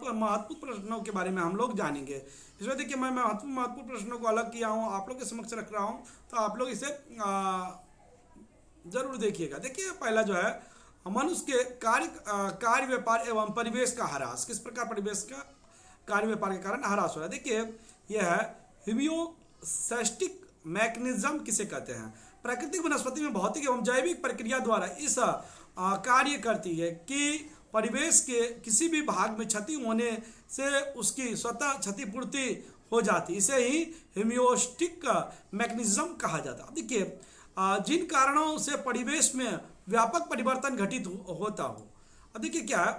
महत्वपूर्ण प्रश्नों के बारे में हम लोग जानेंगे। इसमें देखिए मैं महत्वपूर्ण प्रश्नों को अलग किया हूँ, आप लोग के समक्ष रख रहा हूँ, तो आप लोग इसे जरूर देखिएगा। देखिए पहला जो है, मनुष्य के कार्य व्यापार एवं परिवेश का ह्रास। किस प्रकार परिवेश का कार्य व्यापार के कारण ह्रास हो रहा है? देखिए यह है होमियोस्टैटिक मैकेनिज्म किसे कहते हैं? प्राकृतिक वनस्पति में भौतिक एवं जैविक प्रक्रिया द्वारा इस कार्य करती है कि परिवेश के किसी भी भाग में क्षति होने से उसकी स्वतः क्षतिपूर्ति हो जाती है। इसे ही होमियोस्टिक मैकेनिज्म कहा जाता है। देखिए जिन कारणों से परिवेश में व्यापक परिवर्तन घटित होता हो। अब देखिए क्या है,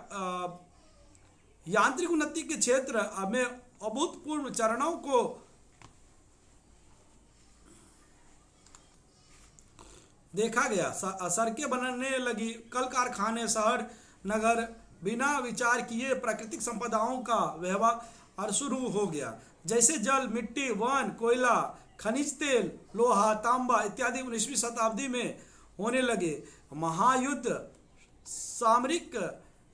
यांत्रिक उन्नति के क्षेत्र में अभूतपूर्व चरणों को देखा गया। सड़कें बनने लगी, कल कारखाने, शहर नगर बिना विचार किए प्राकृतिक संपदाओं का व्यवहार शुरू हो गया। जैसे जल, मिट्टी, वन, कोयला, खनिज तेल, लोहा, तांबा इत्यादि 19वीं शताब्दी में होने लगे। महायुद्ध, सामरिक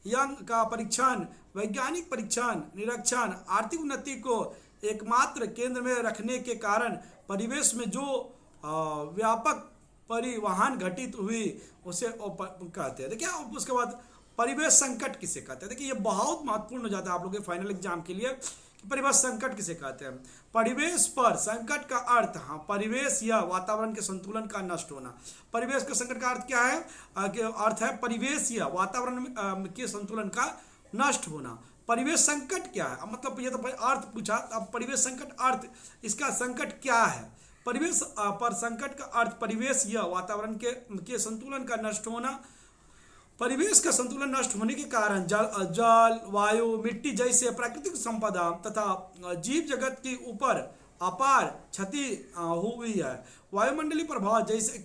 यंग का परीक्षण, वैज्ञानिक परीक्षण, निरीक्षण, आर्थिक उन्नति को एकमात्र केंद्र में रखने के कारण परिवेश में जो व्यापक परिवहन घटित हुई उसे कहते हैं। देखिए उसके बाद परिवेश संकट किसे कहते हैं? देखिए ये बहुत महत्वपूर्ण हो जाता है आप लोगों के फाइनल एग्जाम के लिए कि परिवेश संकट किसे कहते हैं। परिवेश पर संकट का अर्थ, हाँ, परिवेश या वातावरण के संतुलन का नष्ट होना। परिवेश के संकट का अर्थ क्या है? अर्थ है परिवेश या वातावरण के संतुलन का नष्ट होना। परिवेश संकट क्या है? मतलब ये तो अर्थ पूछा, अब परिवेश संकट अर्थ, इसका संकट क्या है? परिवेश पर संकट का अर्थ परिवेश या वातावरण के संतुलन का नष्ट होना। परिवेश का संतुलन नष्ट होने के कारण जल, वायु, मिट्टी जैसे प्राकृतिक संपदा तथा जीव जगत के ऊपर अपार क्षति हुई है। वायुमंडलीय प्रभाव जैसे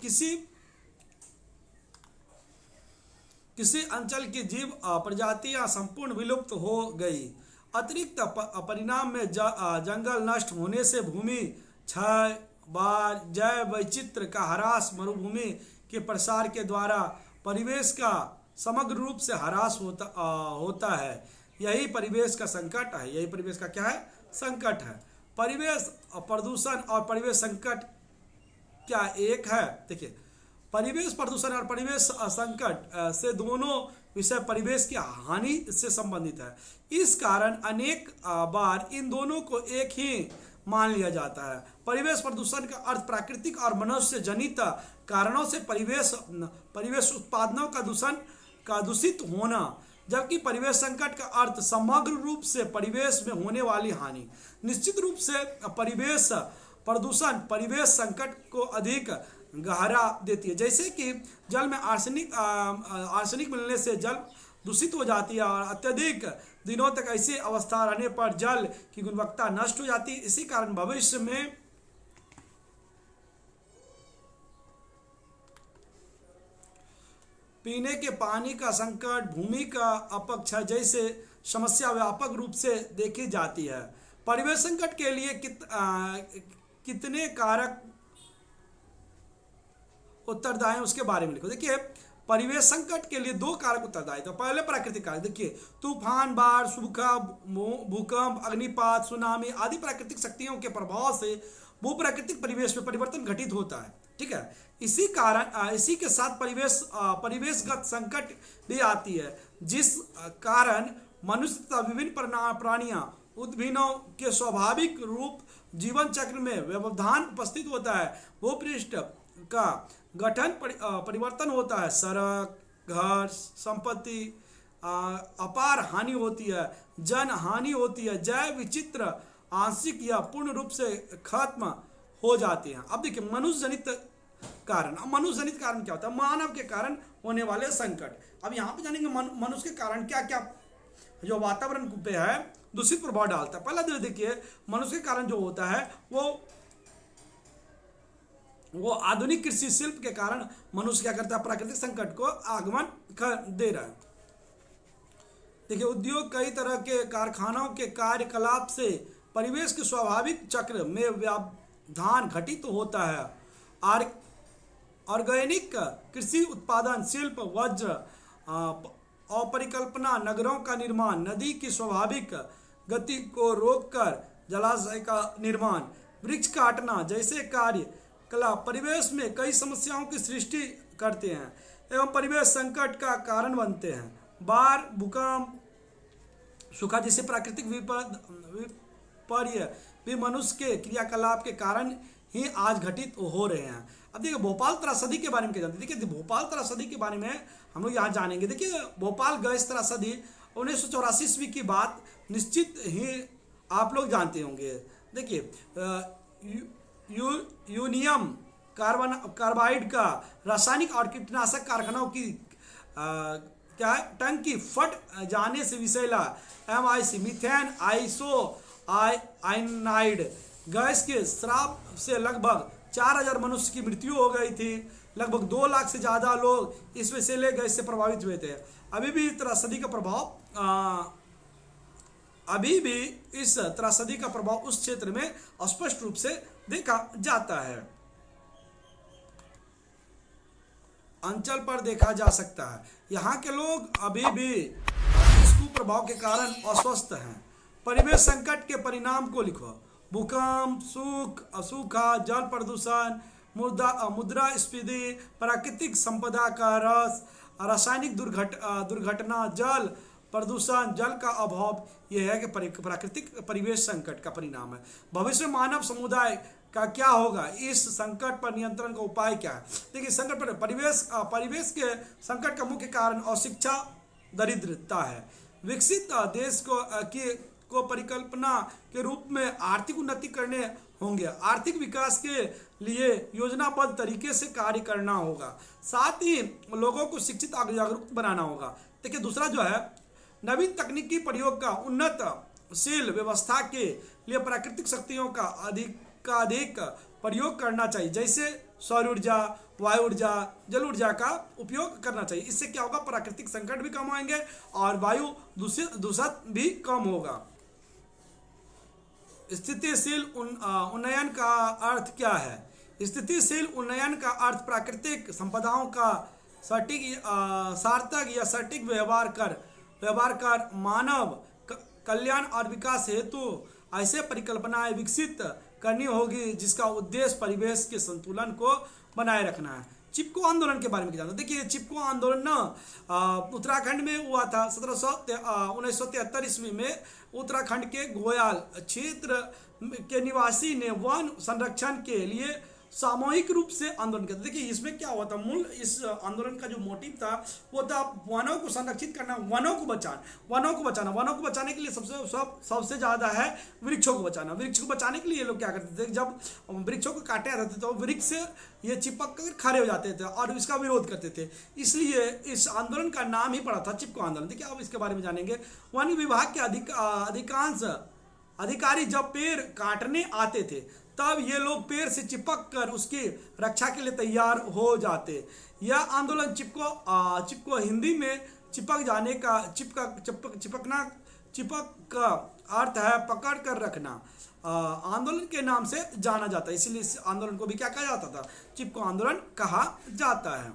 किसी अंचल की जीव प्रजातियां संपूर्ण विलुप्त हो गई। अतिरिक्त परिणाम में जंगल नष्ट होने से भूमि क्षय, बाढ़, जैव वैचित्र्य का ह्रास, मरुभूमि के प्रसार के द्वारा परिवेश का समग्र रूप से ह्रास होता है। यही परिवेश का संकट है। यही परिवेश का क्या है? संकट है। परिवेश प्रदूषण और परिवेश संकट क्या एक है? देखिए परिवेश प्रदूषण और परिवेश संकट से दोनों विषय परिवेश की हानि से संबंधित है। इस कारण अनेक बार इन दोनों को एक ही मान लिया जाता है। परिवेश प्रदूषण का अर्थ प्राकृतिक और मनुष्य जनित कारणों से परिवेश उत्पादनों का दूषित होना, जबकि परिवेश संकट का अर्थ समग्र रूप से परिवेश में होने वाली हानि। निश्चित रूप से परिवेश प्रदूषण परिवेश संकट को अधिक गहरा देती है। जैसे कि जल में आर्सेनिक मिलने से जल दूषित हो जाती है और अत्यधिक दिनों तक ऐसी अवस्था रहने पर जल की गुणवत्ता नष्ट हो जाती है। इसी कारण भविष्य में पीने के पानी का संकट, भूमि का अपक्षय जैसे समस्या व्यापक रूप से देखी जाती है। परिवेश संकट के लिए कितने कारक उत्तरदायी हैं उसके बारे में लिखो। देखिए परिवेश संकट के लिए 2 कारक उत्तरदायी। तो पहले प्राकृतिक कारक, देखिए तूफान, बाढ़, सूखा, भूकंप, अग्निपात, सुनामी आदि प्राकृतिक शक्तियों के प्रभाव से भूप्राकृतिक परिवेश में परिवर्तन घटित होता है। ठीक है, इसी के साथ परिवेशगत संकट भी आती है, जिस कारण मनुष्य तथा विभिन्न प्राणियां उद्भिन्नों के स्वाभाविक रूप जीवन चक्र में व्यवधान उपस्थित होता है। भूपृष्ठ का गठन परिवर्तन होता है, सड़क, घर, संपत्ति अपार हानि होती है, जन हानि होती है, जैव विचित्र आंशिक या पूर्ण रूप से खत्म हो जाते हैं। अब देखिए मनुष्य जनित कारण। अब मनुष्य जनित कारण क्या होता है? मानव के कारण होने वाले संकट। अब यहाँ पे जानेंगे मनुष्य के कारण क्या क्या जो वातावरण पे है दूषित प्रभाव डालता है। पहला देखिए मनुष्य के कारण जो होता है वो आधुनिक कृषि शिल्प के कारण मनुष्य क्या करता है? प्राकृतिक संकट को आगमन कर दे रहा है। देखिए उद्योग, कई तरह के कारखानों के कार्यकलाप से परिवेश के स्वाभाविक चक्र में व्यवधान घटित होता है। ऑर्गेनिक कृषि उत्पादन, शिल्प, वज्र, और परिकल्पना, नगरों का निर्माण, नदी की स्वाभाविक गति को रोककर जलाशय का निर्माण, वृक्ष काटना जैसे कार्य कला परिवेश में कई समस्याओं की सृष्टि करते हैं एवं परिवेश संकट का कारण बनते हैं। बाढ़, भूकंप, सूखा जैसे प्राकृतिक विपर्य भी मनुष्य के क्रियाकलाप के कारण ही आज घटित हो रहे हैं। अब देखिए भोपाल त्रासदी के बारे में क्या जानते हैं? देखिए भोपाल त्रासदी के बारे में हम लोग यहाँ जानेंगे। देखिए भोपाल गैस त्रासदी 1984 ईस्वी की बात निश्चित ही आप लोग जानते होंगे। देखिए यूनियम कार्बाइड का रासायनिक और कीटनाशक कारखानों की क्या है टंकी फट जाने से विषैला MIC मीथेन आइसोआयनाइड गैस के स्राव से लगभग 4000 मनुष्य की मृत्यु हो गई थी। लगभग 2 लाख से ज़्यादा लोग इस विषैले गैस से प्रभावित हुए थे। अभी भी त्रासदी का प्रभाव उस क्षेत्र में स्पष्ट रूप से देखा जाता है, अंचल पर देखा जा सकता है। यहाँ के लोग अभी भी इस कुप्रभाव के कारण अस्वस्थ हैं। परिवेश संकट के परिणाम को लिखो। भूकंप, सूखा, जल प्रदूषण, मुद्रास्फीति, प्राकृतिक संपदा का ह्रास, रासायनिक दुर्घटना, जल प्रदूषण, जल का अभाव, यह है कि प्राकृतिक परिवेश संकट का परिणाम है। भविष्य में मानव समुदाय का क्या होगा? इस संकट पर नियंत्रण का उपाय क्या है? देखिए संकट पर परिवेश के संकट का मुख्य कारण अशिक्षा, दरिद्रता है। विकसित देश को परिकल्पना के रूप में आर्थिक उन्नति करने होंगे। आर्थिक विकास के लिए योजनाबद्ध तरीके से कार्य करना होगा। साथ ही लोगों को शिक्षित और जागरूक बनाना होगा। देखिए दूसरा जो है नवीन तकनीकी प्रयोग का उन्नतशील व्यवस्था के लिए प्राकृतिक शक्तियों का अधिक प्रयोग करना चाहिए, जैसे सौर ऊर्जा, वायु ऊर्जा, जल ऊर्जा का उपयोग करना चाहिए। इससे क्या होगा? प्राकृतिक संकट भी कम होंगे और वायु दूषित भी कम होगा। स्थितिशील उन्नयन का अर्थ क्या है? स्थितिशील उन्नयन का अर्थ प्राकृतिक संपदाओं का सार्थक या सटीक व्यवहार कर मानव कल्याण और विकास हेतु ऐसे परिकल्पनाएं विकसित करनी होगी जिसका उद्देश्य परिवेश के संतुलन को बनाए रखना है। चिपको आंदोलन के बारे में क्या जानते हैं? देखिए चिपको आंदोलन उत्तराखंड में हुआ था 1973 ईस्वी में। उत्तराखंड के गोयाल क्षेत्र के निवासी ने वन संरक्षण के लिए सामूहिक रूप से आंदोलन किया। देखिए इसमें क्या हुआ था? मूल इस आंदोलन का जो मोटिव था वो था वनों को संरक्षित करना, वनों को बचाने के लिए सबसे ज़्यादा है वृक्षों को बचाना। वृक्ष को बचाने के लिए लोग क्या करते थे? जब वृक्षों को काटे जाते थे तो वृक्ष से ये चिपक कर खड़े हो जाते थे और इसका विरोध करते थे। इसलिए इस आंदोलन का नाम ही पड़ा था चिपको आंदोलन। देखिए अब इसके बारे में जानेंगे। वन विभाग के अधिकांश अधिकारी जब पेड़ काटने आते थे तब ये लोग पेड़ से चिपक कर उसकी रक्षा के लिए तैयार हो जाते। यह आंदोलन चिपको हिंदी में चिपक जाने का चिपक का अर्थ है पकड़ कर रखना। आंदोलन के नाम से जाना जाता है, इसीलिए इस आंदोलन को भी क्या कहा जाता था? चिपको आंदोलन कहा जाता है।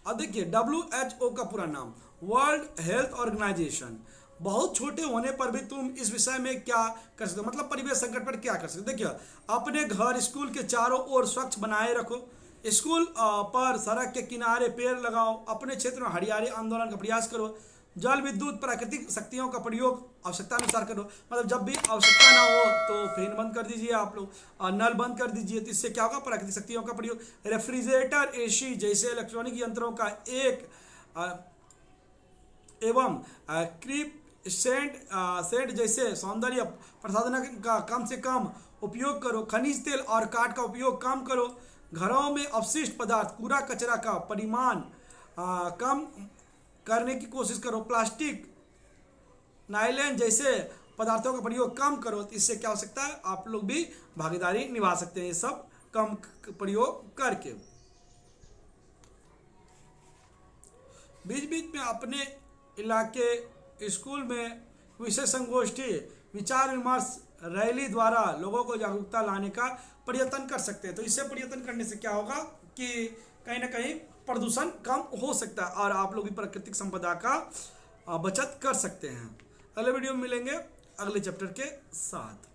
अब देखिए WHO का पूरा नाम वर्ल्ड हेल्थ ऑर्गेनाइजेशन। बहुत छोटे होने पर भी तुम इस विषय में क्या कर सकते हो? मतलब परिवेश संकट पर क्या कर सकते हो? देखिए अपने घर, स्कूल के चारों ओर स्वच्छ बनाए रखो। स्कूल पर सड़क के किनारे पेड़ लगाओ। अपने क्षेत्र में हरियाली आंदोलन का प्रयास करो। जल विद्युत प्राकृतिक शक्तियों का प्रयोग आवश्यकता अनुसार करो। मतलब जब भी आवश्यकता ना हो तो फैन बंद कर दीजिए, आप लोग नल बंद कर दीजिए। तो इससे क्या होगा? प्राकृतिक शक्तियों का प्रयोग। रेफ्रिजरेटर, AC जैसे इलेक्ट्रॉनिक यंत्रों का एवं क्रीप सेंट जैसे सौंदर्य प्रसाधन का कम से कम उपयोग करो। खनिज तेल और काठ का उपयोग कम करो। घरों में अपशिष्ट पदार्थ, कूड़ा कचरा का परिमाण कम करने की कोशिश करो। प्लास्टिक, नाइलॉन जैसे पदार्थों का प्रयोग कम करो। इससे क्या हो सकता है? आप लोग भी भागीदारी निभा सकते हैं ये सब कम प्रयोग करके। बीच बीच में अपने इलाके स्कूल में विशेष संगोष्ठी, विचार विमर्श, रैली द्वारा लोगों को जागरूकता लाने का प्रयत्न कर सकते हैं। तो इससे प्रयत्न करने से क्या होगा कि कहीं ना कहीं प्रदूषण कम हो सकता है और आप लोग भी प्राकृतिक संपदा का बचत कर सकते हैं। अगले वीडियो में मिलेंगे अगले चैप्टर के साथ।